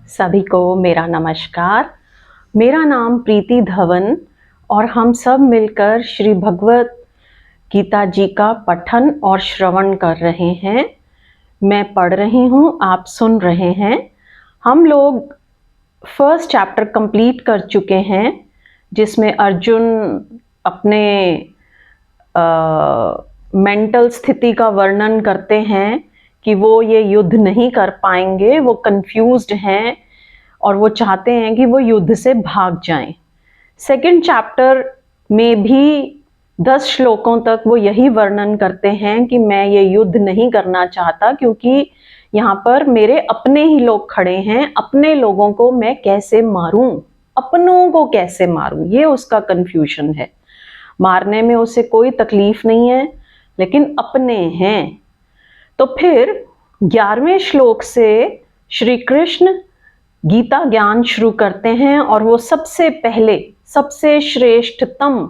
सभी को मेरा नमस्कार। मेरा नाम प्रीति धवन और हम सब मिलकर श्री भगवत गीता जी का पठन और श्रवण कर रहे हैं। मैं पढ़ रही हूँ, आप सुन रहे हैं। हम लोग फर्स्ट चैप्टर कंप्लीट कर चुके हैं, जिसमें अर्जुन अपने मेंटल स्थिति का वर्णन करते हैं कि वो ये युद्ध नहीं कर पाएंगे, वो कंफ्यूज्ड हैं और वो चाहते हैं कि वो युद्ध से भाग जाएं। सेकंड चैप्टर में भी 10 श्लोकों तक वो यही वर्णन करते हैं कि मैं ये युद्ध नहीं करना चाहता, क्योंकि यहाँ पर मेरे अपने ही लोग खड़े हैं। अपने लोगों को मैं कैसे मारूं, अपनों को कैसे मारूं, ये उसका कंफ्यूजन है। मारने में उसे कोई तकलीफ नहीं है, लेकिन अपने हैं। तो फिर 11वें श्लोक से श्री कृष्ण गीता ज्ञान शुरू करते हैं और वो सबसे पहले सबसे श्रेष्ठतम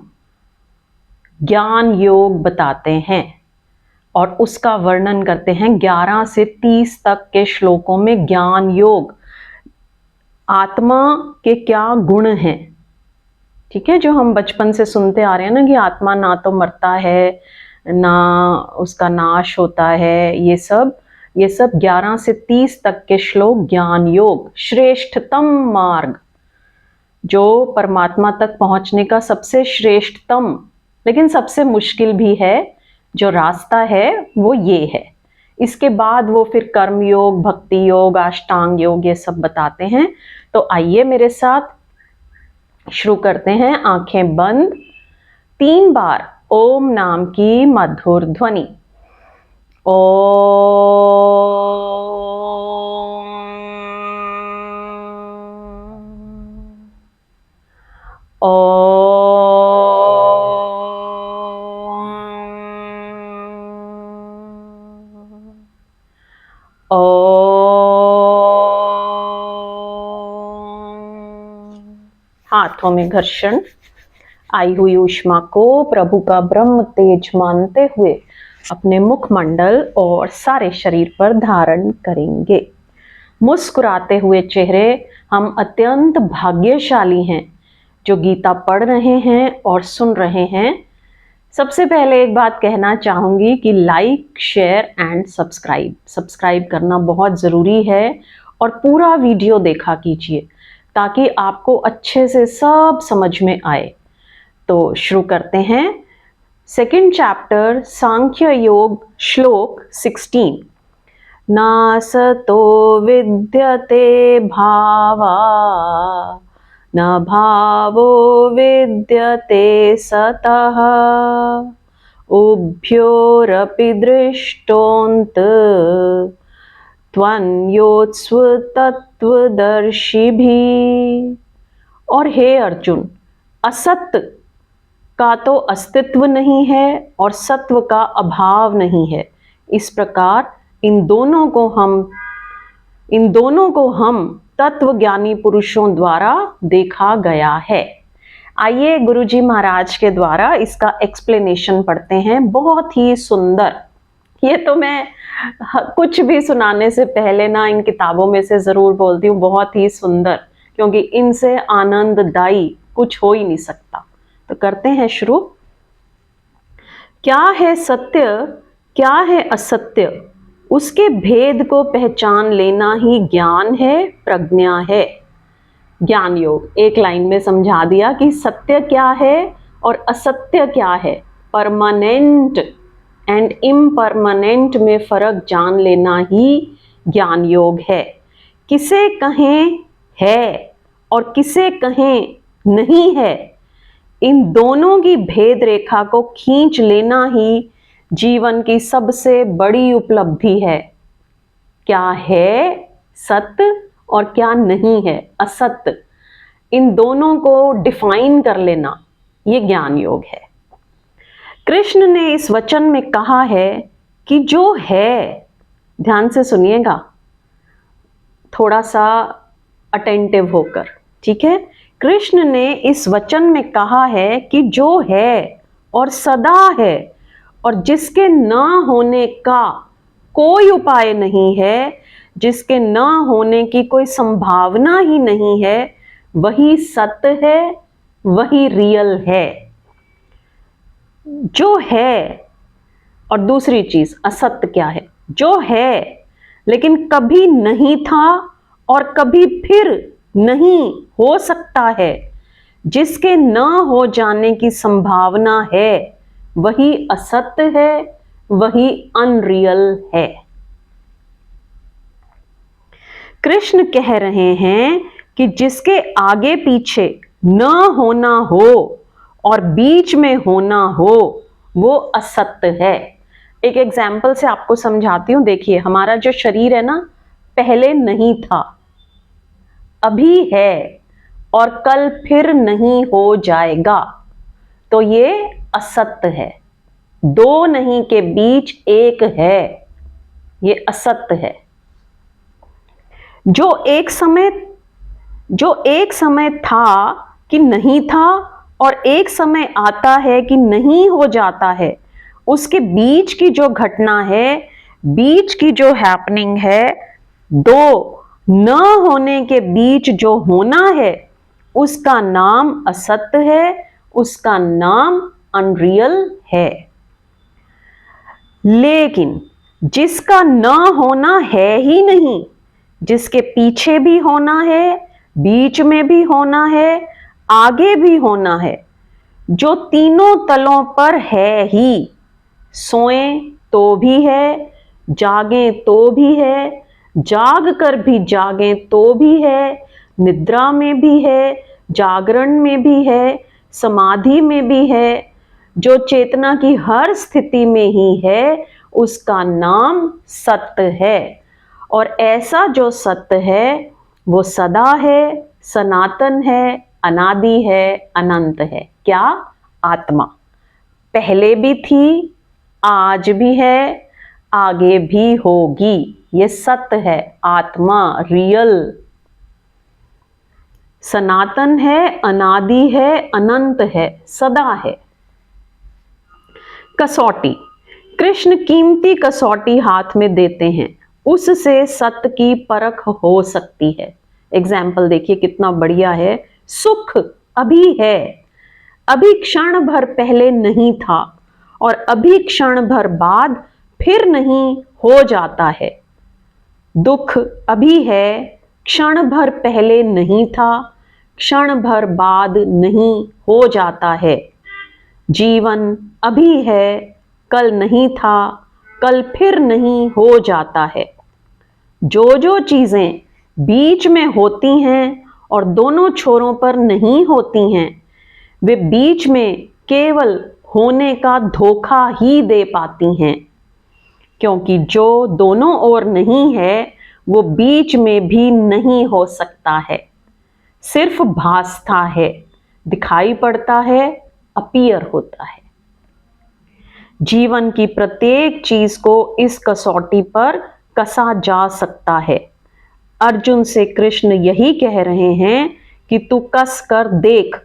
ज्ञान योग बताते हैं और उसका वर्णन करते हैं। 11 से 30 तक के श्लोकों में ज्ञान योग, आत्मा के क्या गुण हैं, ठीक है, जो हम बचपन से सुनते आ रहे हैं ना कि आत्मा ना तो मरता है ना उसका नाश होता है। ये सब 11 से 30 तक के श्लोक ज्ञान योग, श्रेष्ठतम मार्ग, जो परमात्मा तक पहुंचने का सबसे श्रेष्ठतम लेकिन सबसे मुश्किल भी है जो रास्ता है, वो ये है। इसके बाद वो फिर कर्म योग, भक्ति योग, अष्टांग योग, ये सब बताते हैं। तो आइए मेरे साथ शुरू करते हैं। आंखें बंद, 3 बार ओम नाम की मधुर ध्वनि। हाथों में घर्षण, आई हुई ऊष्मा को प्रभु का ब्रह्म तेज मानते हुए अपने मुखमंडल और सारे शरीर पर धारण करेंगे। मुस्कुराते हुए चेहरे, हम अत्यंत भाग्यशाली हैं जो गीता पढ़ रहे हैं और सुन रहे हैं। सबसे पहले एक बात कहना चाहूँगी कि लाइक, शेयर एंड सब्सक्राइब करना बहुत ज़रूरी है और पूरा वीडियो देखा कीजिए ताकि आपको अच्छे से सब समझ में आए। तो शुरू करते हैं। सेकंड चैप्टर सांख्य योग, श्लोक 16। नासतो विद्यते भावा न भावो विद्यते सतः उभयोरपि दृष्टोऽन्त त्वन्योत्स्व तत्त्वदर्शिभिः। और हे अर्जुन, असत्य का तो अस्तित्व नहीं है और सत्व का अभाव नहीं है। इस प्रकार इन दोनों को हम तत्वज्ञानी पुरुषों द्वारा देखा गया है। आइए गुरुजी महाराज के द्वारा इसका एक्सप्लेनेशन पढ़ते हैं। बहुत ही सुंदर। ये तो मैं कुछ भी सुनाने से पहले ना इन किताबों में से जरूर बोलती हूँ बहुत ही सुंदर, क्योंकि इनसे आनंददायी कुछ हो ही नहीं सकता। तो करते हैं शुरू। क्या है सत्य, क्या है असत्य, उसके भेद को पहचान लेना ही ज्ञान है, प्रज्ञा है। ज्ञान योग एक लाइन में समझा दिया कि सत्य क्या है और असत्य क्या है। परमानेंट एंड इम्परमानेंट में फर्क जान लेना ही ज्ञान योग है। किसे कहें है और किसे कहें नहीं है, इन दोनों की भेद रेखा को खींच लेना ही जीवन की सबसे बड़ी उपलब्धि है। क्या है सत्य और क्या नहीं है असत्य, इन दोनों को डिफाइन कर लेना, ये ज्ञान योग है। कृष्ण ने इस वचन में कहा है कि जो है, ध्यान से सुनिएगा, थोड़ा सा अटेंटिव होकर, ठीक है। कृष्ण ने इस वचन में कहा है कि जो है और सदा है और जिसके ना होने का कोई उपाय नहीं है, जिसके न होने की कोई संभावना ही नहीं है, वही सत्य है, वही रियल है। जो है, और दूसरी चीज असत्य क्या है? जो है लेकिन कभी नहीं था और कभी फिर नहीं हो सकता है, जिसके न हो जाने की संभावना है, वही असत्य है, वही अनरियल है। कृष्ण कह रहे हैं कि जिसके आगे पीछे न होना हो और बीच में होना हो, वो असत्य है। एक एग्जाम्पल से आपको समझाती हूं। देखिए, हमारा जो शरीर है ना, पहले नहीं था, अभी है और कल फिर नहीं हो जाएगा, तो ये असत्य है। दो नहीं के बीच एक है, ये असत्य है। जो एक समय था कि नहीं था और एक समय आता है कि नहीं हो जाता है, उसके बीच की जो घटना है, बीच की जो हैपनिंग है, दो न होने के बीच जो होना है, उसका नाम असत्य है, उसका नाम अनरियल है। लेकिन जिसका न होना है ही नहीं, जिसके पीछे भी होना है, बीच में भी होना है, आगे भी होना है, जो तीनों तलों पर है ही, सोएं तो भी है, जागें तो भी है, जाग कर भी जागें तो भी है, निद्रा में भी है, जागरण में भी है, समाधि में भी है, जो चेतना की हर स्थिति में ही है, उसका नाम सत्य है। और ऐसा जो सत्य है, वो सदा है, सनातन है, अनादि है, अनंत है। क्या? आत्मा। पहले भी थी, आज भी है, आगे भी होगी। ये सत्य है, आत्मा रियल सनातन है, अनादि है, अनंत है, सदा है। कसौटी। कृष्ण कीमती कसौटी हाथ में देते हैं, उससे सत्य की परख हो सकती है। एग्जाम्पल देखिए कितना बढ़िया है। सुख अभी है, अभी क्षण भर पहले नहीं था और अभी क्षण भर बाद फिर नहीं हो जाता है। दुख अभी है, क्षण भर पहले नहीं था, क्षण भर बाद नहीं हो जाता है। जीवन अभी है, कल नहीं था, कल फिर नहीं हो जाता है। जो चीजें बीच में होती हैं और दोनों छोरों पर नहीं होती हैं, वे बीच में केवल होने का धोखा ही दे पाती हैं, क्योंकि जो दोनों ओर नहीं है, वो बीच में भी नहीं हो सकता है। सिर्फ भासता है, दिखाई पड़ता है, अपीयर होता है। जीवन की प्रत्येक चीज को इस कसौटी पर कसा जा सकता है। अर्जुन से कृष्ण यही कह रहे हैं कि तू कस कर देख,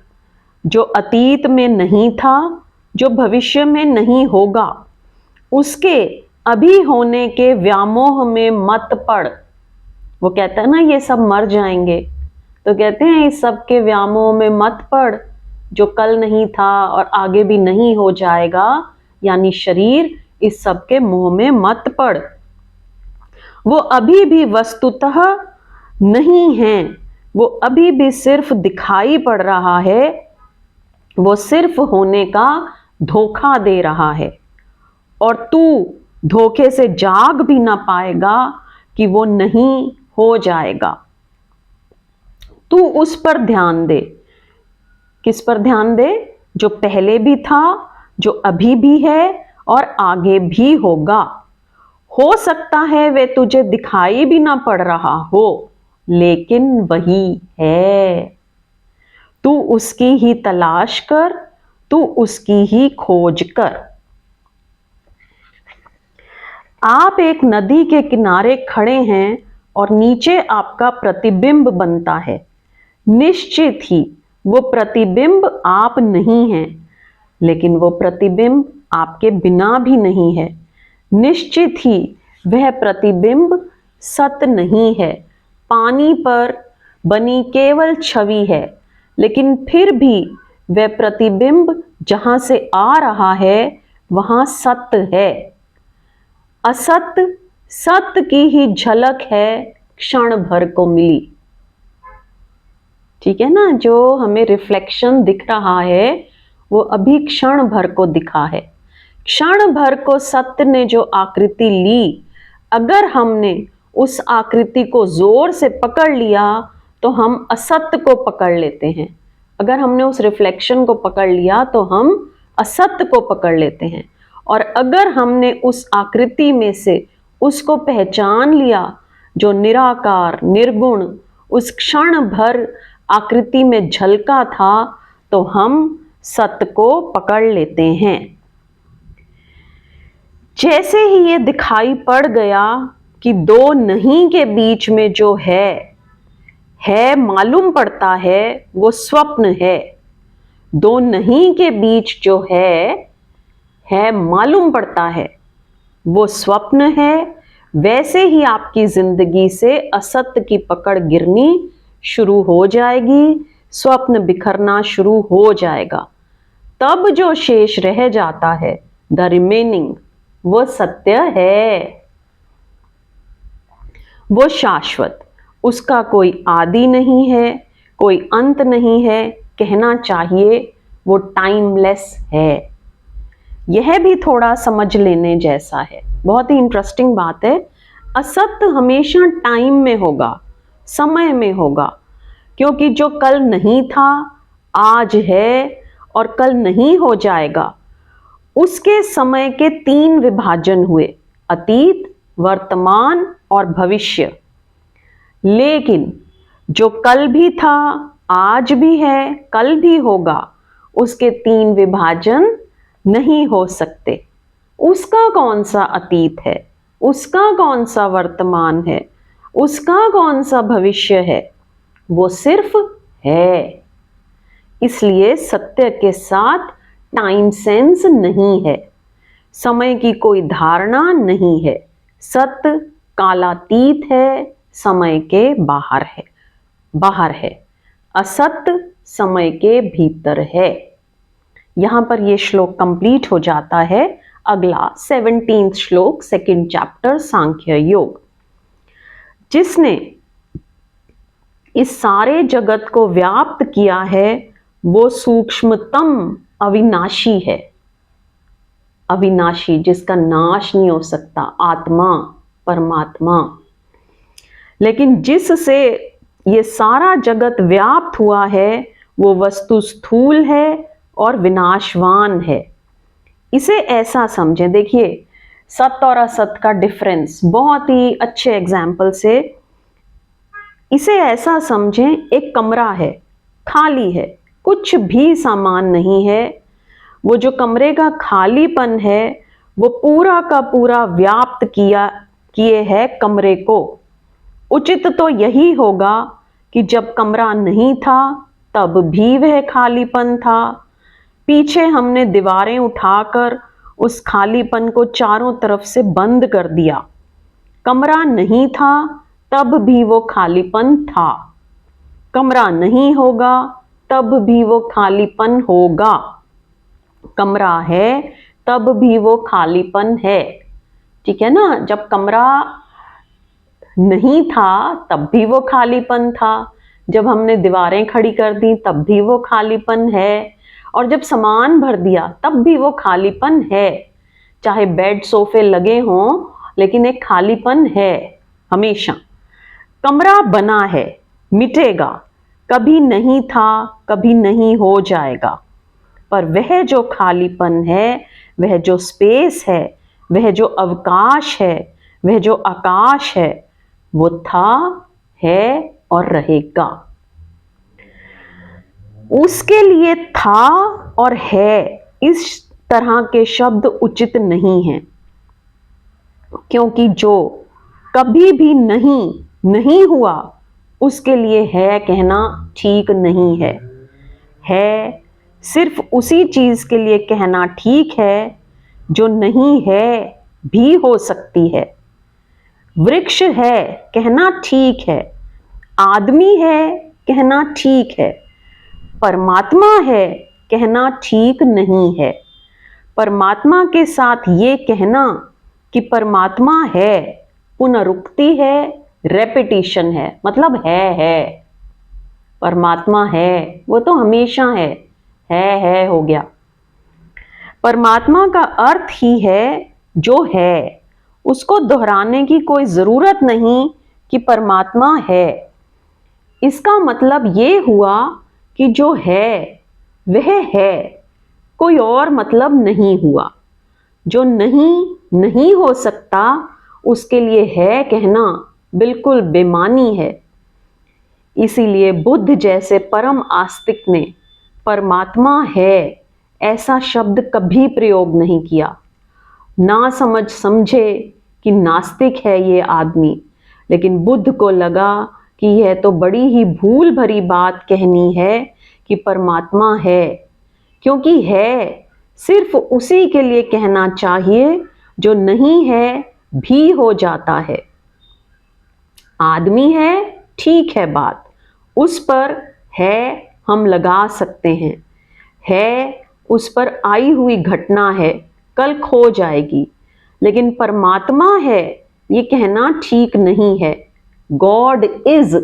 जो अतीत में नहीं था, जो भविष्य में नहीं होगा, उसके अभी होने के व्यामोह में मत पड़। वो कहता है ना, ये सब मर जाएंगे, तो कहते हैं इस सब के व्यामोह में मत पड़, जो कल नहीं था और आगे भी नहीं हो जाएगा, यानी शरीर, इस सब के मोह में मत पड़। वो अभी भी वस्तुतः नहीं है, वो अभी भी सिर्फ दिखाई पड़ रहा है, वो सिर्फ होने का धोखा दे रहा है। और तू धोखे से जाग भी ना पाएगा कि वो नहीं हो जाएगा। तू उस पर ध्यान दे। किस पर ध्यान दे? जो पहले भी था, जो अभी भी है और आगे भी होगा। हो सकता है वे तुझे दिखाई भी ना पड़ रहा हो, लेकिन वही है। तू उसकी ही तलाश कर, तू उसकी ही खोज कर। आप एक नदी के किनारे खड़े हैं और नीचे आपका प्रतिबिंब बनता है। निश्चित ही वो प्रतिबिंब आप नहीं हैं, लेकिन वो प्रतिबिंब आपके बिना भी नहीं है। निश्चित ही वह प्रतिबिंब सत नहीं है, पानी पर बनी केवल छवि है, लेकिन फिर भी वह प्रतिबिंब जहां से आ रहा है वहां सत्य है। असत्य सत्य की ही झलक है, क्षण भर को मिली। ठीक है ना, जो हमें रिफ्लेक्शन दिख रहा है वो अभी क्षण भर को दिखा है। क्षण भर को सत्य ने जो आकृति ली, अगर हमने उस आकृति को जोर से पकड़ लिया तो हम असत्य को पकड़ लेते हैं। अगर हमने उस रिफ्लेक्शन को पकड़ लिया तो हम असत्य को पकड़ लेते हैं। और अगर हमने उस आकृति में से उसको पहचान लिया जो निराकार निर्गुण उस क्षण भर आकृति में झलका था, तो हम सत्य को पकड़ लेते हैं। जैसे ही ये दिखाई पड़ गया कि दो नहीं के बीच में जो है मालूम पड़ता है वो स्वप्न है। दो नहीं के बीच जो है मालूम पड़ता है वो स्वप्न है। वैसे ही आपकी जिंदगी से असत्य की पकड़ गिरनी शुरू हो जाएगी, स्वप्न बिखरना शुरू हो जाएगा। तब जो शेष रह जाता है, द रिमेनिंग, वो सत्य है, वो शाश्वत, उसका कोई आदि नहीं है, कोई अंत नहीं है, कहना चाहिए वो टाइमलेस है। यह भी थोड़ा समझ लेने जैसा है, बहुत ही इंटरेस्टिंग बात है। असत्य हमेशा टाइम में होगा, समय में होगा, क्योंकि जो कल नहीं था आज है और कल नहीं हो जाएगा। उसके समय के 3 विभाजन हुए, अतीत, वर्तमान और भविष्य। लेकिन जो कल भी था, आज भी है, कल भी होगा, उसके 3 विभाजन नहीं हो सकते। उसका कौन सा अतीत है, उसका कौन सा वर्तमान है, उसका कौन सा भविष्य है, वो सिर्फ है। इसलिए सत्य के साथ टाइम सेंस नहीं है, समय की कोई धारणा नहीं है। सत्य कालातीत है, समय के बाहर है। असत्य समय के भीतर है। यहां पर यह श्लोक कंप्लीट हो जाता है। अगला 17वां श्लोक, 2nd चैप्टर, सांख्य योग। जिसने इस सारे जगत को व्याप्त किया है वो सूक्ष्मतम अविनाशी है। अविनाशी, जिसका नाश नहीं हो सकता, आत्मा, परमात्मा। लेकिन जिससे ये सारा जगत व्याप्त हुआ है वो वस्तु स्थूल है और विनाशवान है। इसे ऐसा समझें, देखिए सत्य और असत्य का डिफरेंस बहुत ही अच्छे एग्जाम्पल से। इसे ऐसा समझें, एक कमरा है, खाली है, कुछ भी सामान नहीं है। वो जो कमरे का खालीपन है वो पूरा का पूरा व्याप्त किए है कमरे को। उचित तो यही होगा कि जब कमरा नहीं था तब भी वह खालीपन था। पीछे हमने दीवारें उठाकर उस खालीपन को चारों तरफ से बंद कर दिया। कमरा नहीं था तब भी वो खालीपन था। कमरा नहीं होगा तब भी वो खालीपन होगा। कमरा है तब भी वो खालीपन है। ठीक है ना, जब कमरा नहीं था तब भी वो खालीपन था, जब हमने दीवारें खड़ी कर दी तब भी वो खालीपन है, और जब सामान भर दिया तब भी वो खालीपन है। चाहे बेड सोफे लगे हों लेकिन एक खालीपन है हमेशा। कमरा बना है, मिटेगा, कभी नहीं था कभी नहीं हो जाएगा, पर वह जो खालीपन है, वह जो स्पेस है, वह जो अवकाश है, वह जो आकाश है, वो था, है और रहेगा। उसके लिए था और है इस तरह के शब्द उचित नहीं हैं, क्योंकि जो कभी भी नहीं हुआ उसके लिए है कहना ठीक नहीं है। है सिर्फ उसी चीज के लिए कहना ठीक है जो नहीं है भी हो सकती है। वृक्ष है कहना ठीक है, आदमी है कहना ठीक है, परमात्मा है कहना ठीक नहीं है। परमात्मा के साथ ये कहना कि परमात्मा है पुनरुक्ति है, रेपिटिशन है, मतलब है। परमात्मा है वो तो हमेशा है हो गया। परमात्मा का अर्थ ही है जो है, उसको दोहराने की कोई जरूरत नहीं कि परमात्मा है। इसका मतलब ये हुआ कि जो है वह है, कोई और मतलब नहीं हुआ। जो नहीं हो सकता उसके लिए है कहना बिल्कुल बेमानी है। इसीलिए बुद्ध जैसे परम आस्तिक ने परमात्मा है ऐसा शब्द कभी प्रयोग नहीं किया। ना समझे कि नास्तिक है ये आदमी, लेकिन बुद्ध को लगा कि यह तो बड़ी ही भूल भरी बात कहनी है कि परमात्मा है, क्योंकि है सिर्फ उसी के लिए कहना चाहिए जो नहीं है भी हो जाता है। आदमी है ठीक है बात, उस पर है हम लगा सकते हैं, है उस पर आई हुई घटना है, कल खो जाएगी। लेकिन परमात्मा है ये कहना ठीक नहीं है। गॉड इज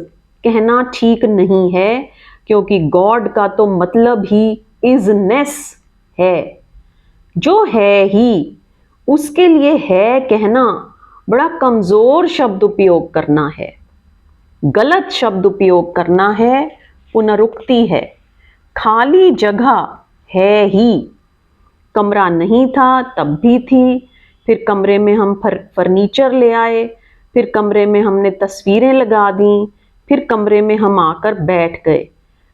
कहना ठीक नहीं है, क्योंकि गॉड का तो मतलब ही इजनेस है। जो है ही उसके लिए है कहना बड़ा कमजोर शब्द उपयोग करना है, गलत शब्द उपयोग करना है, पुनरुक्ति है। खाली जगह है ही, कमरा नहीं था तब भी थी, फिर कमरे में हम फर्नीचर ले आए, फिर कमरे में हमने तस्वीरें लगा दी, फिर कमरे में हम आकर बैठ गए,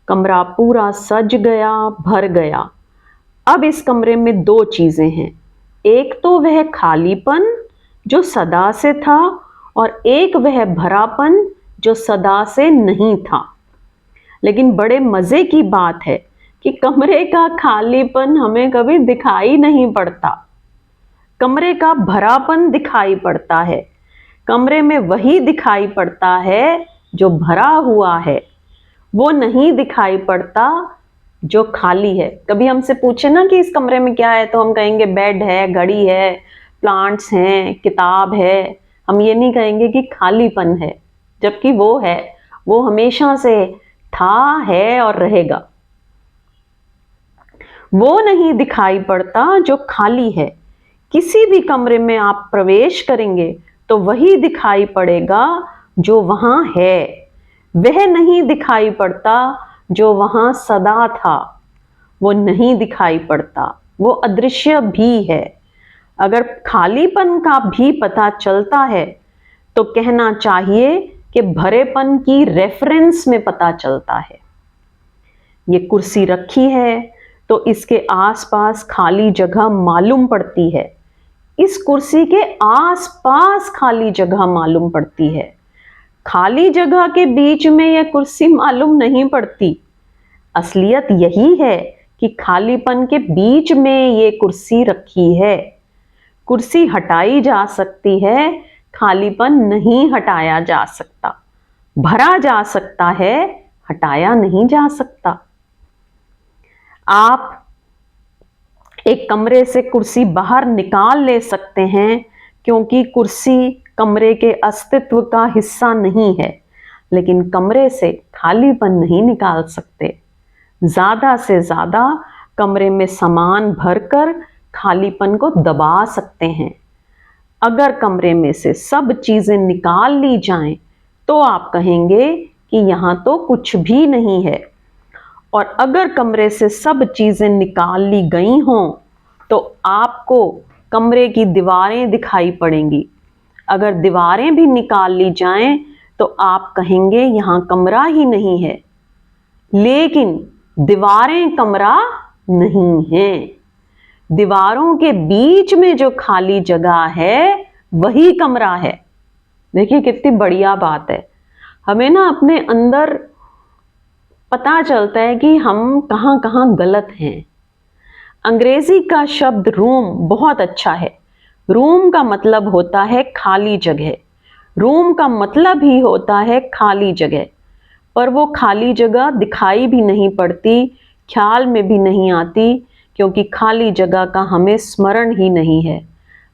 कमरा पूरा सज गया, भर गया। अब इस कमरे में दो चीजें हैं, एक तो वह खालीपन जो सदा से था, और एक वह भरापन जो सदा से नहीं था। लेकिन बड़े मजे की बात है कि कमरे का खालीपन हमें कभी दिखाई नहीं पड़ता, कमरे का भरापन दिखाई पड़ता है। कमरे में वही दिखाई पड़ता है जो भरा हुआ है, वो नहीं दिखाई पड़ता जो खाली है। कभी हमसे पूछे ना कि इस कमरे में क्या है, तो हम कहेंगे बेड है, घड़ी है, प्लांट्स हैं, किताब है। हम ये नहीं कहेंगे कि खालीपन है, जबकि वो है, वो हमेशा से था, है और रहेगा। वो नहीं दिखाई पड़ता जो खाली है। किसी भी कमरे में आप प्रवेश करेंगे तो वही दिखाई पड़ेगा जो वहां है, वह नहीं दिखाई पड़ता जो वहां सदा था। वो नहीं दिखाई पड़ता, वो अदृश्य भी है। अगर खालीपन का भी पता चलता है तो कहना चाहिए कि भरेपन की रेफरेंस में पता चलता है। ये कुर्सी रखी है तो इसके आसपास खाली जगह मालूम पड़ती है, इस कुर्सी के आसपास खाली जगह मालूम पड़ती है। खाली जगह के बीच में यह कुर्सी मालूम नहीं पड़ती। असलियत यही है कि खालीपन के बीच में ये कुर्सी रखी है। कुर्सी हटाई जा सकती है, खालीपन नहीं हटाया जा सकता। भरा जा सकता है, हटाया नहीं जा सकता। आप एक कमरे से कुर्सी बाहर निकाल ले सकते हैं, क्योंकि कुर्सी कमरे के अस्तित्व का हिस्सा नहीं है, लेकिन कमरे से खालीपन नहीं निकाल सकते। ज्यादा से ज्यादा कमरे में सामान भरकर खालीपन को दबा सकते हैं। अगर कमरे में से सब चीजें निकाल ली जाएं, तो आप कहेंगे कि यहां तो कुछ भी नहीं है। और अगर कमरे से सब चीजें निकाल ली गई हों, तो आपको कमरे की दीवारें दिखाई पड़ेंगी। अगर दीवारें भी निकाल ली जाएं, तो आप कहेंगे यहां कमरा ही नहीं है। लेकिन दीवारें कमरा नहीं है। दीवारों के बीच में जो खाली जगह है वही कमरा है। देखिए कितनी बढ़िया बात है। हमें ना अपने अंदर पता चलता है कि हम कहां कहां गलत हैं। अंग्रेजी का शब्द रूम बहुत अच्छा है। रूम का मतलब होता है खाली जगह। रूम का मतलब ही होता है खाली जगह, पर वो खाली जगह दिखाई भी नहीं पड़ती, ख्याल में भी नहीं आती, क्योंकि खाली जगह का हमें स्मरण ही नहीं है।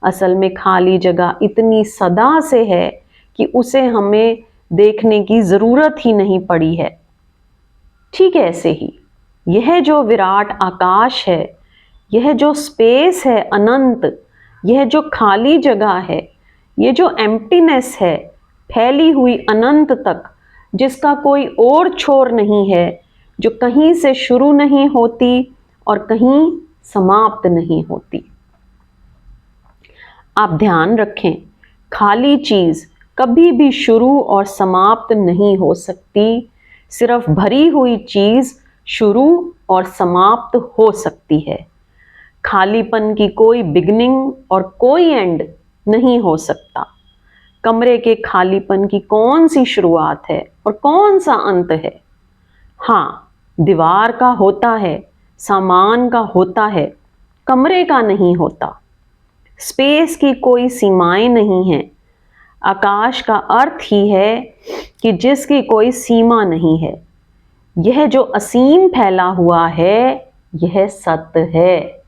असल में खाली जगह इतनी सदा से है कि उसे हमें देखने की जरूरत ही नहीं पड़ी है। ठीक ऐसे ही यह जो विराट आकाश है, यह जो स्पेस है अनंत, यह जो खाली जगह है, ये जो एम्प्टीनेस है फैली हुई अनंत तक, जिसका कोई और छोर नहीं है, जो कहीं से शुरू नहीं होती और कहीं समाप्त नहीं होती। आप ध्यान रखें, खाली चीज कभी भी शुरू और समाप्त नहीं हो सकती, सिर्फ भरी हुई चीज शुरू और समाप्त हो सकती है। खालीपन की कोई बिगनिंग और कोई एंड नहीं हो सकता। कमरे के खालीपन की कौन सी शुरुआत है और कौन सा अंत है? हाँ, दीवार का होता है, सामान का होता है, कमरे का नहीं होता। स्पेस की कोई सीमाएं नहीं है। आकाश का अर्थ ही है कि जिसकी कोई सीमा नहीं है। यह जो असीम फैला हुआ है, यह सत्य है,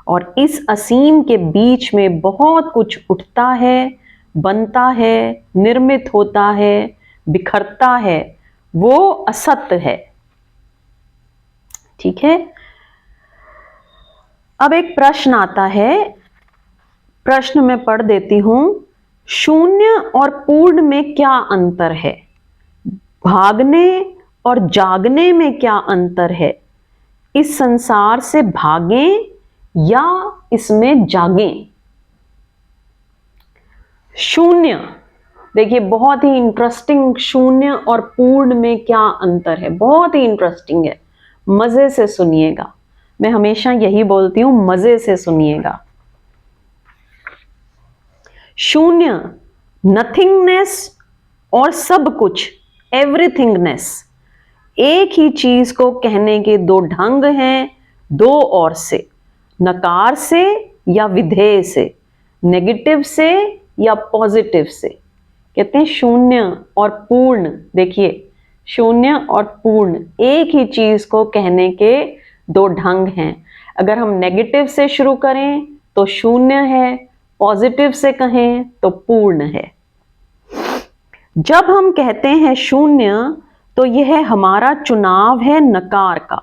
और इस असीम के बीच में बहुत कुछ उठता है, बनता है, निर्मित होता है, बिखरता है, वो असत्य है। ठीक है। अब एक प्रश्न आता है, प्रश्न मैं पढ़ देती हूं। शून्य और पूर्ण में क्या अंतर है? भागने और जागने में क्या अंतर है? इस संसार से भागें या इसमें जागें? शून्य, देखिए बहुत ही इंटरेस्टिंग, शून्य और पूर्ण में क्या अंतर है, बहुत ही इंटरेस्टिंग है। मजे से सुनिएगा, मैं हमेशा यही बोलती हूं, मजे से सुनिएगा। शून्य नथिंगनेस और सब कुछ एवरीथिंगनेस, एक ही चीज को कहने के दो ढंग हैं, दो ओर से, नकार से या विधेय से, नेगेटिव से या पॉजिटिव से। कहते हैं शून्य और पूर्ण। देखिए, शून्य और पूर्ण एक ही चीज को कहने के दो ढंग हैं। अगर हम नेगेटिव से शुरू करें तो शून्य है, पॉजिटिव से कहें तो पूर्ण है। जब हम कहते हैं शून्य तो यह हमारा चुनाव है नकार का।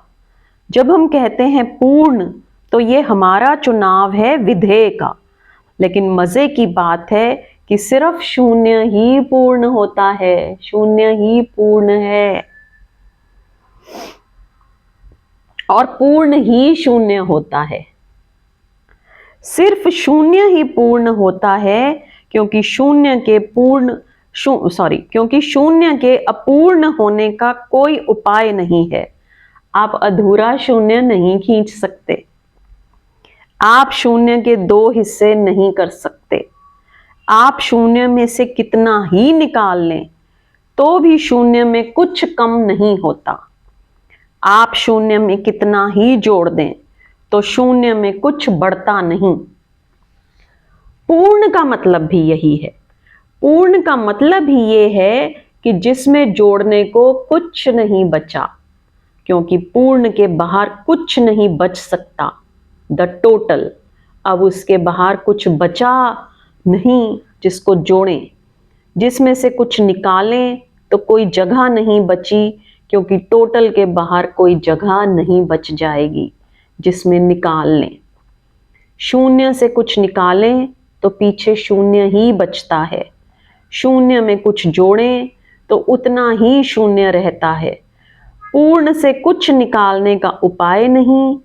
जब हम कहते हैं पूर्ण तो यह हमारा चुनाव है विधेय का। लेकिन मजे की बात है कि सिर्फ शून्य ही पूर्ण होता है, शून्य ही पूर्ण है, और पूर्ण ही शून्य होता है। सिर्फ शून्य ही पूर्ण होता है, क्योंकि शून्य के अपूर्ण होने का कोई उपाय नहीं है। आप अधूरा शून्य नहीं खींच सकते, आप शून्य के दो हिस्से नहीं कर सकते। आप शून्य में से कितना ही निकाल लें तो भी शून्य में कुछ कम नहीं होता। आप शून्य में कितना ही जोड़ दें तो शून्य में कुछ बढ़ता नहीं। पूर्ण का मतलब भी यही है। पूर्ण का मतलब ही ये है कि जिसमें जोड़ने को कुछ नहीं बचा, क्योंकि पूर्ण के बाहर कुछ नहीं बच सकता। द टोटल, अब उसके बाहर कुछ बचा नहीं जिसको जोड़ें। जिसमें से कुछ निकालें तो कोई जगह नहीं बची, क्योंकि टोटल के बाहर कोई जगह नहीं बच जाएगी जिसमें निकाल लें। शून्य से कुछ निकालें तो पीछे शून्य ही बचता है। शून्य में कुछ जोड़ें तो उतना ही शून्य रहता है। पूर्ण से कुछ निकालने का उपाय नहीं,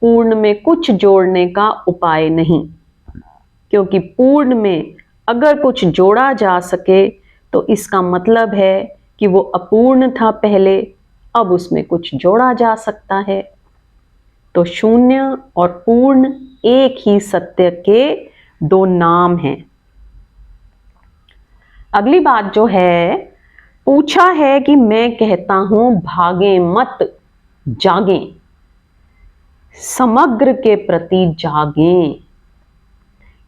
पूर्ण में कुछ जोड़ने का उपाय नहीं, क्योंकि पूर्ण में अगर कुछ जोड़ा जा सके तो इसका मतलब है कि वो अपूर्ण था पहले, अब उसमें कुछ जोड़ा जा सकता है। तो शून्य और पूर्ण एक ही सत्य के दो नाम हैं। अगली बात जो है, पूछा है कि मैं कहता हूं भागें मत जागें, समग्र के प्रति जागें।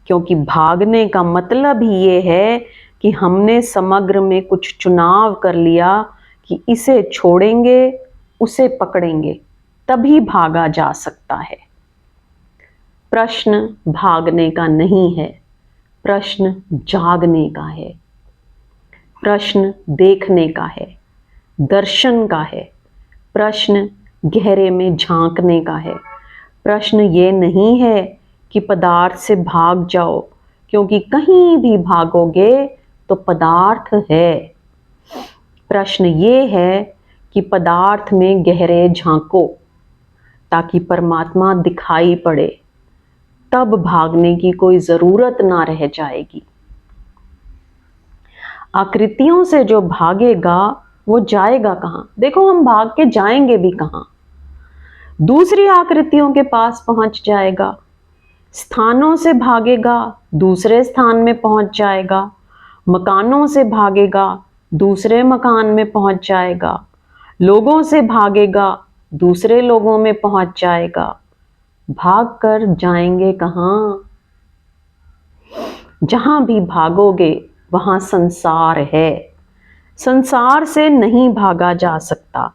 क्योंकि भागने का मतलब ही ये है कि हमने समग्र में कुछ चुनाव कर लिया कि इसे छोड़ेंगे, उसे पकड़ेंगे, तभी भागा जा सकता है। प्रश्न भागने का नहीं है, प्रश्न जागने का है, प्रश्न देखने का है, दर्शन का है, प्रश्न गहरे में झांकने का है। प्रश्न ये नहीं है कि पदार्थ से भाग जाओ, क्योंकि कहीं भी भागोगे तो पदार्थ है। प्रश्न ये है कि पदार्थ में गहरे झांको ताकि परमात्मा दिखाई पड़े, तब भागने की कोई जरूरत ना रह जाएगी। आकृतियों से जो भागेगा वो जाएगा कहाँ? देखो, हम भाग के जाएंगे भी कहाँ? दूसरी आकृतियों के पास पहुंच जाएगा। स्थानों से भागेगा, दूसरे स्थान में पहुंच जाएगा। मकानों से भागेगा, दूसरे मकान में पहुंच जाएगा। लोगों से भागेगा, दूसरे लोगों में पहुंच जाएगा। भाग कर जाएंगे कहाँ? जहां भी भागोगे वहां संसार है। संसार से नहीं भागा जा सकता।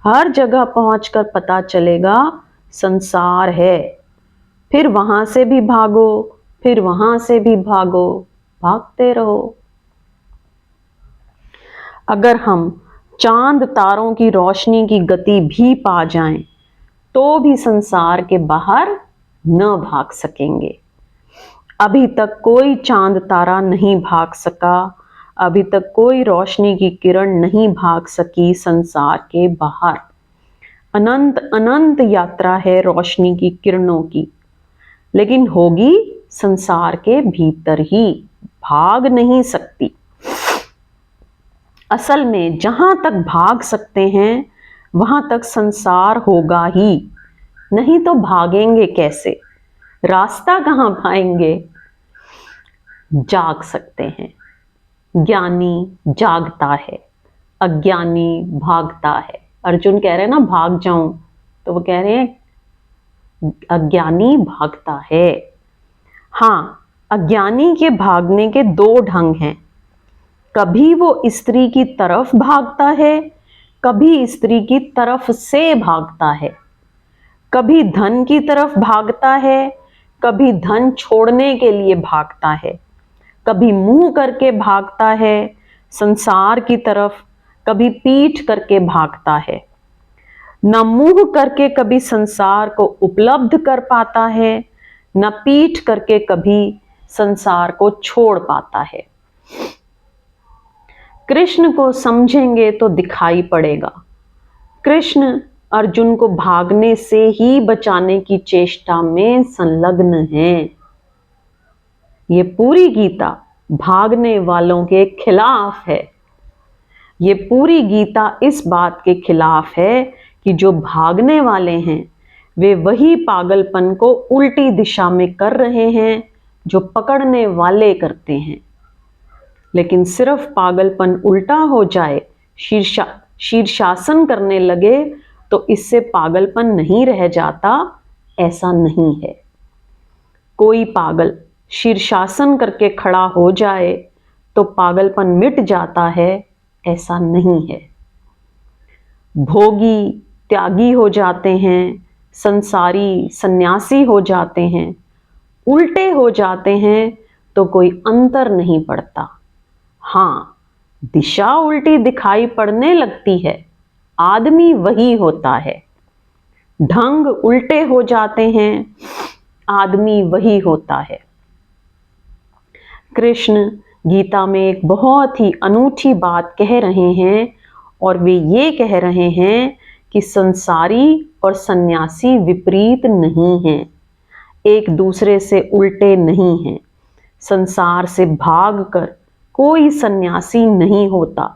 हर जगह पहुंचकर पता चलेगा संसार है। फिर वहां से भी भागो, फिर वहां से भी भागो, भागते रहो। अगर हम चांद तारों की रोशनी की गति भी पा जाएं, तो भी संसार के बाहर न भाग सकेंगे। अभी तक कोई चांद तारा नहीं भाग सका, अभी तक कोई रोशनी की किरण नहीं भाग सकी संसार के बाहर। अनंत अनंत यात्रा है रोशनी की किरणों की, लेकिन होगी संसार के भीतर ही, भाग नहीं सकती। असल में जहां तक भाग सकते हैं वहां तक संसार होगा ही, नहीं तो भागेंगे कैसे? रास्ता कहां पाएंगे? जाग सकते हैं। ज्ञानी जागता है, अज्ञानी भागता है। अर्जुन कह रहे हैं ना भाग जाऊं, तो वो कह रहे हैं अज्ञानी भागता है। हाँ, अज्ञानी के भागने के दो ढंग हैं। कभी वो स्त्री की तरफ भागता है, कभी स्त्री की तरफ से भागता है। कभी धन की तरफ भागता है, कभी धन छोड़ने के लिए भागता है। कभी मुंह करके भागता है संसार की तरफ, कभी पीठ करके भागता है। न मुंह करके कभी संसार को उपलब्ध कर पाता है, न पीठ करके कभी संसार को छोड़ पाता है। कृष्ण को समझेंगे तो दिखाई पड़ेगा। कृष्ण अर्जुन को भागने से ही बचाने की चेष्टा में संलग्न हैं। ये पूरी गीता भागने वालों के खिलाफ है। ये पूरी गीता इस बात के खिलाफ है कि जो भागने वाले हैं वे वही पागलपन को उल्टी दिशा में कर रहे हैं जो पकड़ने वाले करते हैं। लेकिन सिर्फ पागलपन उल्टा हो जाए, शीर्षासन करने लगे, तो इससे पागलपन नहीं रह जाता, ऐसा नहीं है। कोई पागल शीर्षासन करके खड़ा हो जाए तो पागलपन मिट जाता है, ऐसा नहीं है। भोगी त्यागी हो जाते हैं, संसारी सन्यासी हो जाते हैं, उल्टे हो जाते हैं, तो कोई अंतर नहीं पड़ता। हाँ, दिशा उल्टी दिखाई पड़ने लगती है, आदमी वही होता है। ढंग उल्टे हो जाते हैं, आदमी वही होता है। कृष्ण गीता में एक बहुत ही अनूठी बात कह रहे हैं, और वे ये कह रहे हैं कि संसारी और सन्यासी विपरीत नहीं हैं, एक दूसरे से उल्टे नहीं हैं। संसार से भागकर कोई सन्यासी नहीं होता,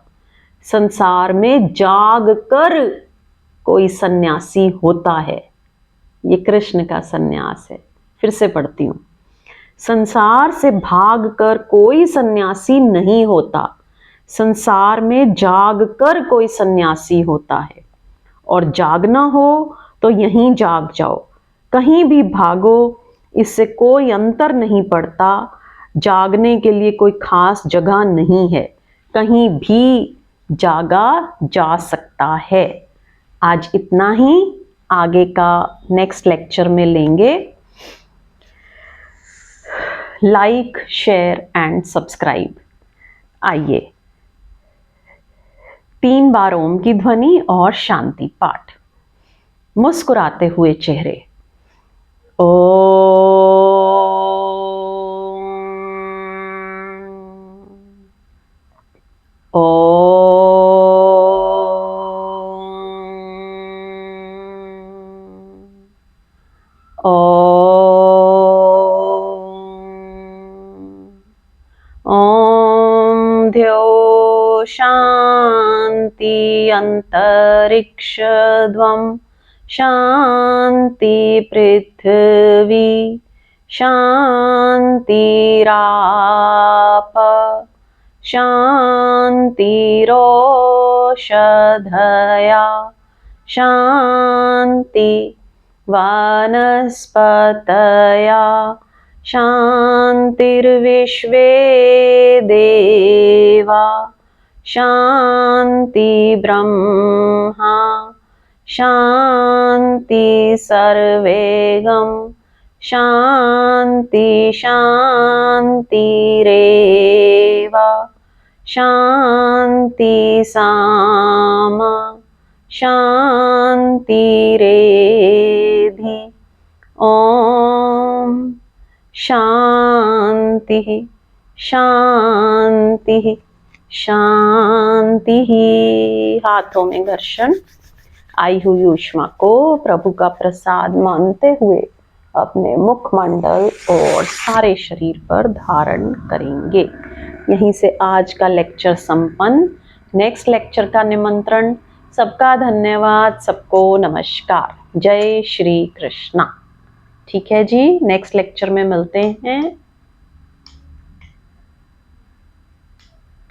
संसार में जाग कर कोई सन्यासी होता है। ये कृष्ण का सन्यास है। फिर से पढ़ती हूँ। संसार से भागकर कोई सन्यासी नहीं होता, संसार में जाग कर कोई सन्यासी होता है। और जागना हो तो यहीं जाग जाओ, कहीं भी भागो, इससे कोई अंतर नहीं पड़ता। जागने के लिए कोई खास जगह नहीं है, कहीं भी जागा जा सकता है। आज इतना ही, आगे का नेक्स्ट लेक्चर में लेंगे। Like, share and subscribe. आइए 3 बार ओम की ध्वनि और शांति पाठ। मुस्कुराते हुए चेहरे। ओम ध्यो शांति अंतरिक्षध्वं शांति पृथ्वी शांतिराप शांतिरोषधया शांति वनस्पतया शांतिर्विश्वे देवा शांति ब्रह्मा शांति सर्वेगम शांति शांतिरेव शांति सामा शांतिरेधि। ओम शांति शांति शांति। हाथों में घर्षण। आई हुई ऊष्मा को प्रभु का प्रसाद मानते हुए अपने मुखमंडल और सारे शरीर पर धारण करेंगे। यहीं से आज का लेक्चर संपन्न। नेक्स्ट लेक्चर का निमंत्रण। सबका धन्यवाद, सबको नमस्कार। जय श्री कृष्णा। ठीक है जी, नेक्स्ट लेक्चर में मिलते हैं।